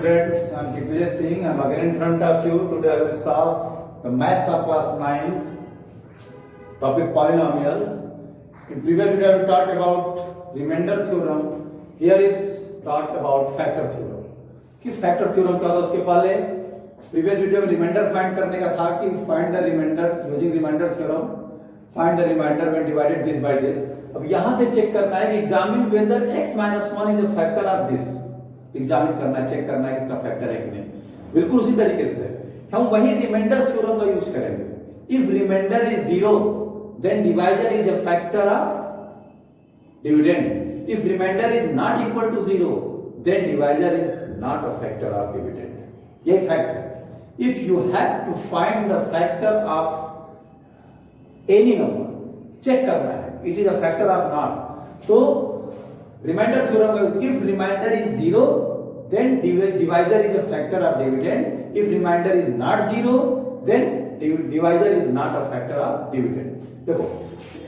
students, I am Digvijay Singh. I am again in front of you. Today I will solve the maths of class 9, topic polynomials. In previous video we talked about remainder theorem. Here is talked about factor theorem. कि factor theorem क्या था उसके पहले previous video में remainder find करने का था कि find the remainder using remainder theorem. Find the remainder when divided this by this. अब यहाँ पे चेक करना है कि examine whether x minus 1 is a factor of this. Examine करना है, चेक करना है कि इसका फैक्टर है कि नहीं। बिल्कुल उसी तरीके से हम वही रिमाइंडर थ्योरम का यूज करेंगे। If reminder is 0 then divisor is a factor of dividend. If reminder is not equal to 0 then divisor is not a factor of dividend. ये फैक्ट है। If you have to find the factor of any number, check करना है it is a factor of not. तो reminder theorem का if reminder is 0 then divisor is a factor of dividend. If remainder is not 0 then divisor is not a factor of dividend. देखो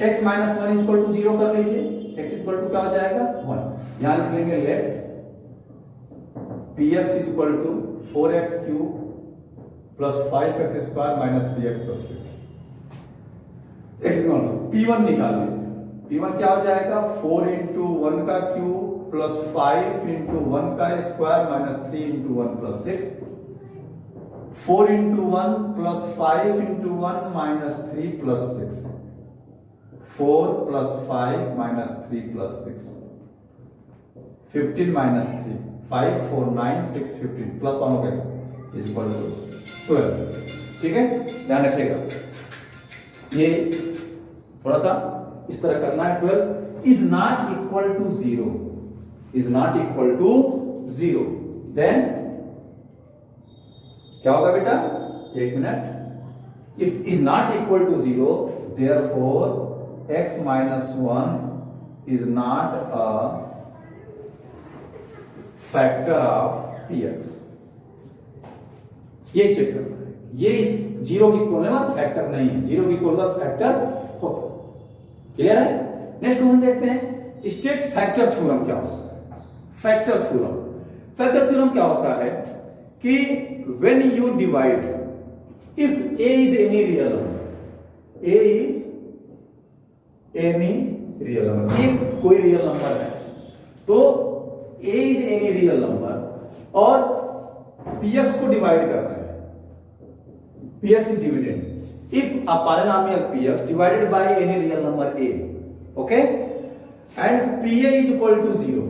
x minus 1 is equal to 0 कर लीजिए, x is equal to क्या हो जाएगा 1। यहाँ लिख लेंगे let px is equal to 4x cube plus 5x square minus 3x plus 6। x is equal to p1 निकाल लीजिए। p1 क्या हो जाएगा 4 into 1 का क्यूब प्लस 5 into 1 का square minus 3 into 1 plus 6। 4 into 1 plus 5 into 1 minus 3 plus 6। 4 plus 5 minus 3 plus 6। 15 minus 3 5 4 9 6 15 plus 1 हो गया is equal to 12। ठीक है, ध्यान रखिएगा ये थोड़ा सा इस तरह करना है। 12 is not equal to 0 is not equal to 0 then क्या होगा बेटा, एक minute. if is not equal to 0 therefore x minus 1 is not a factor of px। ये चेक करना है, ये इस 0 की कोने में फैक्टर नहीं है, 0 की कोने में फैक्टर होता। क्लियर है। नेक्स्ट क्वेश्चन देखते हैं, स्टेट फैक्टर थ्योरम क्या होता है। फैक्टर थ्योरम क्या होता है कि when you divide if a is any real number, a is any real number, एक कोई रियल नंबर है तो a is any real number और px को डिवाइड करना है, px is dividend if a polynomial px divided by any real number a, okay, and pa is equal to 0,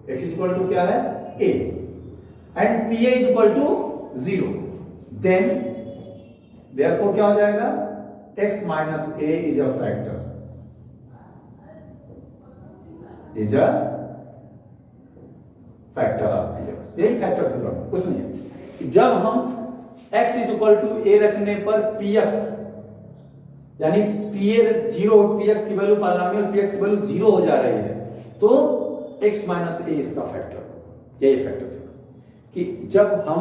x is equal to क्या है a and pa is equal to 0 then therefore क्या हो जाएगा x minus a is a factor, is a factor of px। यही factor theorem, कुछ नहीं है। जब हम x is equal to a रखने पर px यानी pa 0 px की वैल्यू पॉलिनोमियल px की वैल्यू 0 हो जा रही है तो x माइनस ए इसका फैक्टर। यही फैक्टर था कि जब हम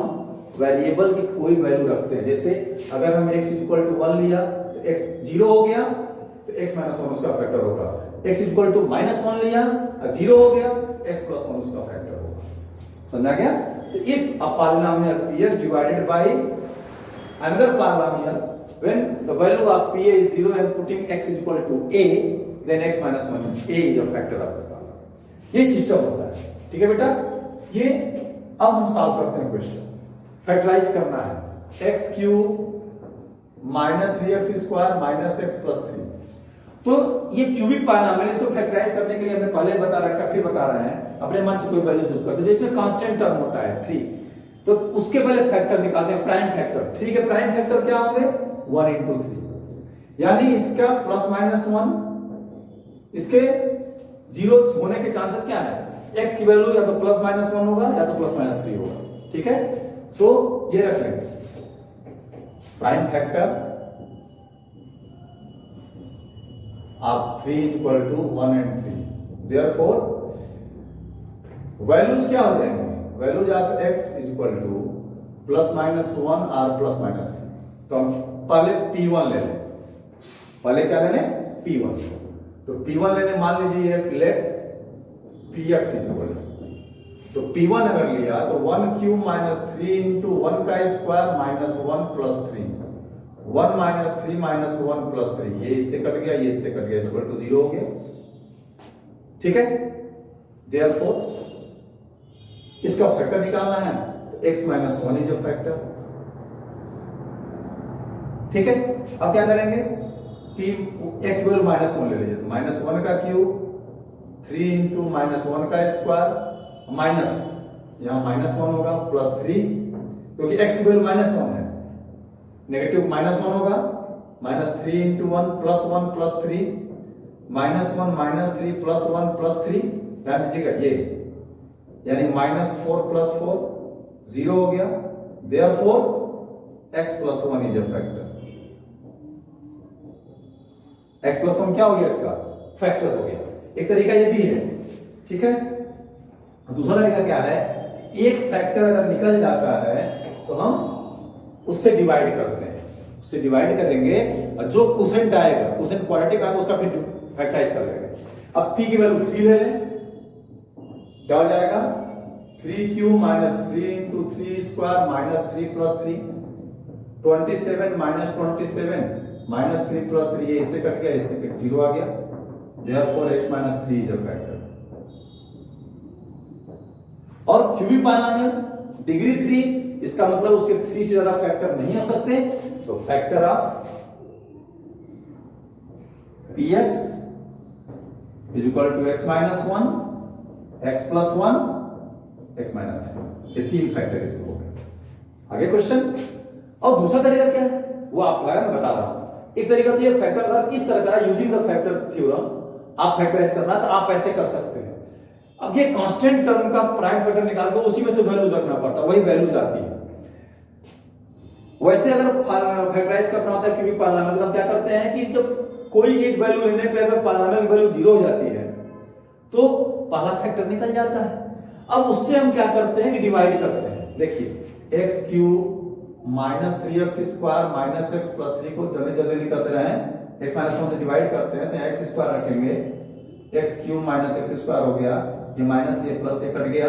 वेरिएबल की कोई वैल्यू रखते हैं, जैसे अगर हम x इक्वल टू 1 लिया तो x 0 हो गया तो x माइनस 1 उसका फैक्टर होगा। x इक्वल टू माइनस 1 लिया 0 हो गया x प्लस 1 उसका फैक्टर होगा। समझा गया। तो if a polynomial px divided by another polynomial when the value of pa is 0 and putting x is equal to a then x minus 1 a is a factor of the polynomial। ये system होता है। ठीक है बेटा, ये अब हम solve करते हैं क्वेश्चन। फैक्टराइज करना है x cube minus 3x square minus x plus 3। तो ये क्यूबिक पॉलिनोमियल, इसको फैक्टराइज करने के लिए हमने पहले बता रखा फिर बता रहे हैं, अपने मन से कोई वैल्यू चूज करते हैं। जैसे कांस्टेंट टर्म होता है 3 तो उसके पहले फैक्टर निकालते हैं, प्राइम फैक्टर। 3 के प्राइम फैक्टर क्या होंगे 1 into 3 यानी इसका प्लस माइनस 1, इसके 0 होने के चांसेस क्या है, x की वैल्यू या तो प्लस माइनस 1 होगा या तो प्लस माइनस 3 होगा। ठीक है, तो ये रख लेंगे prime factor of 3 is equal to 1 and 3 therefore values क्या हो जाएंगे, values of x is equal to plus minus 1 और प्लस माइनस 3। तो हम पहले p1 ले लें, पहले क्या ले लें p1। तो p1 लेने मान लीजिए लेट px इज इक्वल तो P1 अगर लिया तो 1 क्यूब माइनस 3 इंटू 1 का square minus 1 plus 3, 1 minus 3 minus 1 plus 3, ये इससे कट गया, ये इससे कट गया, इक्वल टू 0 हो गया। ठीक है, देयरफॉर इसका फैक्टर निकालना है तो x minus 1 is a factor. ठीक है, अब क्या करेंगे कि x वैल्यू माइनस 1 ले लीजिए, तो माइनस 1 का क्यूब 3 इंटू माइनस 1 का स्क्वायर माइनस, यहां माइनस 1 होगा प्लस 3, क्योंकि x की वैल्यू माइनस 1 है, नेगेटिव माइनस 1 होगा, minus 3 into 1 plus 3, minus 1 minus 3 plus 1 plus 3, ध्यान दीजिएगा ये, यानी माइनस 4 प्लस 4 0 हो गया। Therefore x plus 1 is a factor. x plus 1 क्या हो गया, इसका फैक्टर हो गया। एक तरीका ये भी है। ठीक है, दूसरा तरीका क्या है, एक फैक्टर अगर निकल जाता है तो हम उससे डिवाइड करते हैं, उससे डिवाइड करेंगे और जो क्वोशेंट आएगा, क्वोशेंट क्वाड्रेटिक आएगा, उसका फिर फैक्टराइज कर लेंगे। अब p की वैल्यू 3 ले लें, क्या हो जाएगा 3 cube minus 3 into 3 square minus 3 plus 3, 27 minus 27 minus 3 plus 3, ये इससे कट गया, इससे कट 0 आ गया। Therefore x minus 3 is a factor. और क्यूबिक पॉलिनोमियल डिग्री 3, इसका मतलब उसके 3 से ज्यादा फैक्टर नहीं हो सकते, तो factor of px is equal to x minus 1, x plus 1, x minus 3, ये 3 फैक्टर इसके हो गए। आगे क्वेश्चन। और दूसरा तरीका क्या है वो आप लगा, मैं बता रहा हूं। एक तरीका तो ये फैक्टर अगर इस तरह का यूजिंग द फैक्टर थ्योरम आप फैक्टराइज करना तो आप ऐसे कर सकते हैं। अब ये कांस्टेंट टर्म का प्राइम फैक्टर निकाल के उसी में से वैल्यूज रखना पड़ता है, वही वैल्यूज आती है। वैसे अगर फैक्टराइज करना होता है क्यूबिक पॉलिनोमियल, तो हम क्या करते हैं कि जब कोई एक वैल्यू लेने पे अगर पॉलिनोमियल वैल्यू 0 हो जाती है तो पहला फैक्टर निकल जाता है। अब उससे हम क्या करते हैं कि डिवाइड करते हैं। देखिए x cube minus 3x square minus x plus 3 को जल्दी जल्दी करते रहे, x माइनस 1 से डिवाइड करते हैं तो x स्क्वायर रखेंगे, x cube minus x square हो गया, ये माइनस ये प्लस ये कट गया,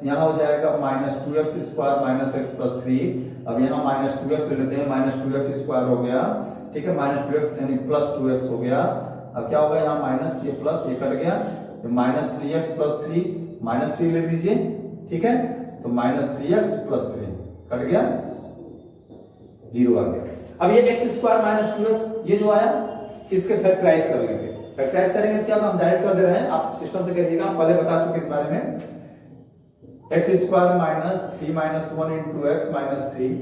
यहाँ हो जाएगा minus 2x square minus x plus 3। अब यहाँ माइनस 2x ले लेते हैं, माइनस 2x स्क्वायर हो गया, ठीक है, माइनस 2x यानी प्लस 2x हो गया। अब क्या होगा, यहाँ माइनस ये प्लस ये कट गया, माइनस 3x प्लस 3, माइनस 3 ले लीजिए, ठीक है, तो माइनस 3x प्लस 3 कट गया, 0 आ गया। अब ये x स्क्वायर माइनस 2x ये जो आया, इसके फैक्टराइज कर लेंगे। फैक्टराइज करेंगे क्या हम डायरेक्ट कर दे रहे हैं, आप सिस्टम से कह दिएगा, पहले बता चुके इस बारे में। x square minus 3 minus 1 into x minus 3,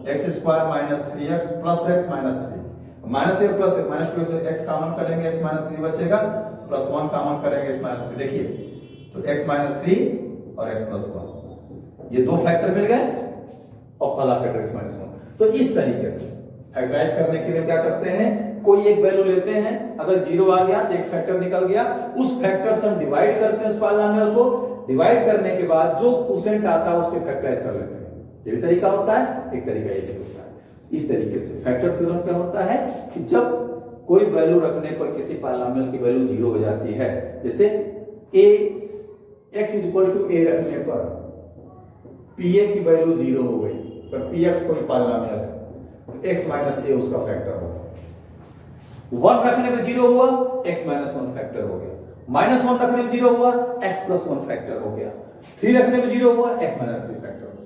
x square minus 3x plus x minus 3, minus 3 plus minus 2 से x कॉमन करेंगे, x माइनस 3 बचेगा, प्लस 1 कॉमन करेंगे, x माइनस 3। देखिए तो x माइनस 3 और x प्लस 1, ये दो फैक्टर मिल गए और पहला फैक्टर x माइनस 1। तो इस तरीके से फैक्टराइज करने के लिए क्या करते हैं, कोई एक वैल्यू लेते हैं, अगर 0 आ गया तो एक फैक्टर निकल गया, उस फैक्टर से हम डिवाइड करते हैं उस पॉलिनोमियल को, डिवाइड करने के बाद जो क्वोशिएंट आता है उसके फैक्टराइज कर लेते हैं। ये भी तरीका होता है, एक तरीका ये भी होता है। इस तरीके से फैक्टर थ्योरम क्या होता है कि जब कोई वैल्यू रखने पर किसी पॉलिनोमियल की वैल्यू 0 हो जाती है, जैसे a x is equal to a रखने पर pa की वैल्यू 0 हो गई, पर px कोई पॉलिनोमियल है तो x माइनस a उसका फैक्टर होगा। 1 रखने पे 0 हुआ, x माइनस 1 फैक्टर हो गया, माइनस 1 रखने पे 0 हुआ, x प्लस 1 फैक्टर हो गया, 3 रखने पे 0 हुआ, x माइनस 3 फैक्टर हो गया।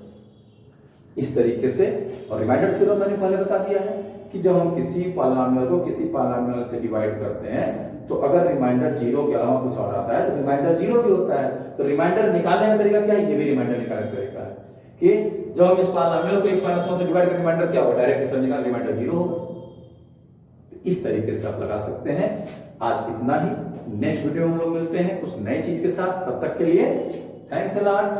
इस तरीके से। और रिमाइंडर थ्योरम मैंने पहले बता दिया है कि जब हम किसी पॉलिनोमियल को किसी पॉलिनोमियल से डिवाइड करते हैं तो अगर रिमाइंडर 0 के अलावा कुछ और आता है तो रिमाइंडर 0 भी होता है। तो रिमाइंडर निकालने का तरीका क्या है, ये भी रिमाइंडर निकालने का तरीका है कि जब हम इस पॉलिनोमियल को x माइनस 1 से डिवाइड करें, रिमाइंडर क्या होगा, डायरेक्ट इसका निकाल रिमाइंडर 0 होगा। इस तरीके से आप लगा सकते हैं। आज इतना ही, नेक्स्ट वीडियो में हम लोग मिलते हैं कुछ नई चीज के साथ, तब तक के लिए थैंक्स अ लॉट।